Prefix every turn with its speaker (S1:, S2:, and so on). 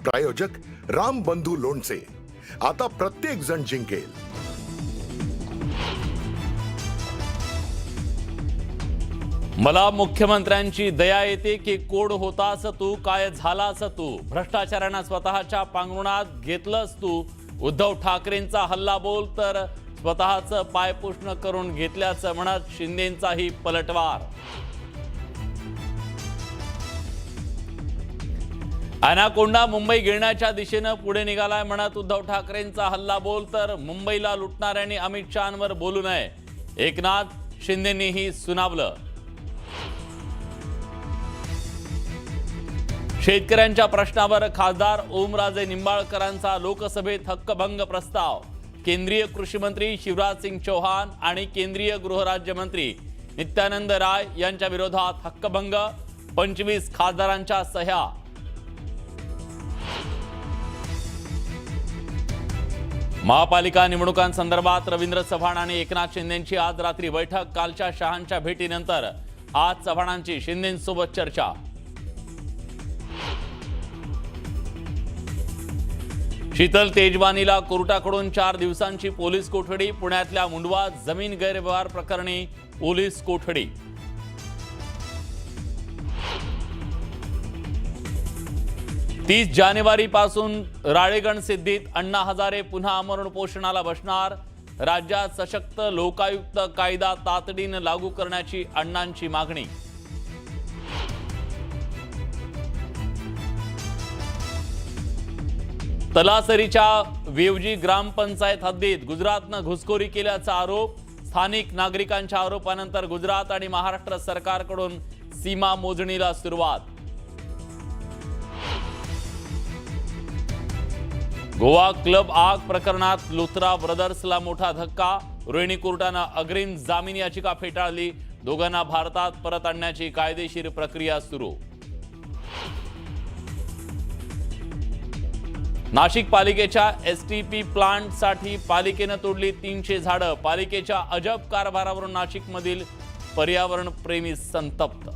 S1: प्रायोजक राम बंधू लोणचे। आता प्रत्येक जण जिंकेल।
S2: मला मुख्यमंत्र्यांची दया येते की कोड होतास तू, काय झालास तू, भ्रष्टाचारांना स्वतःच्या पांघरुणात घेतलंस तू, उद्धव ठाकरेंचा हल्ला बोल तर स्वतःचं पायपुष्ण करून घेतल्याचं म्हणत शिंदेंचाही पलटवार। अनाकोंडा मुंबई गिळण्याच्या दिशेनं पुढे निघालाय म्हणत उद्धव ठाकरेंचा हल्ला बोल तर मुंबईला लुटणाऱ्यांनी अमित शहांवर बोलू नये, एकनाथ शिंदेंनीही सुनावलं। शेतकऱ्यांच्या प्रश्नावर खासदार ओमराजे निंबाळकरांचा लोकसभेत हक्कभंग प्रस्ताव। केंद्रीय कृषी मंत्री शिवराज सिंग चौहान आणि केंद्रीय गृहराज्यमंत्री नित्यानंद राय यांच्या विरोधात हक्कभंग, 25 खासदारांच्या सह्या। महापालिका निवडणुकांसंदर्भात रवींद्र चव्हाण आणि एकनाथ शिंदेंची आज रात्री बैठक। कालच्या शहांच्या भेटीनंतर आज चव्हाणांची शिंदेंसोबत चर्चा। शीतल तेजवानीला कोर्टाकडून 4 दिवसांची पोलीस कोठडी। पुण्यातल्या मुंडवा जमीन गैरव्यवहार प्रकरणी पोलीस कोठडी। तीस जानेवारीपासून राळेगण सिद्धीत अण्णा हजारे पुन्हा अमरण उपोषणाला बसणार। राज्यात सशक्त लोकायुक्त कायदा तातडीने लागू करण्याची अण्णांची मागणी। तलासरीच्या वेवजी ग्रामपंचायत हद्दीत गुजरातनं घुसखोरी केल्याचा आरोप। स्थानिक नागरिकांच्या आरोपानंतर गुजरात आणि महाराष्ट्र सरकारकडून सीमा मोजणीला सुरुवात। गोवा क्लब आग प्रकरणात लुथरा ब्रदर्सला मोठा धक्का। रोहिणी कोर्टानं अग्रिम जामीन याचिका फेटाळली। दोघांना भारतात परत आणण्याची कायदेशीर प्रक्रिया सुरू। नाशिक पालिकेच्या एसटीपी प्लांटसाठी पालिकेनं तोडली 300 झाडं। पालिकेच्या अजब कारभारावरून नाशिकमधील पर्यावरण प्रेमी संतप्त।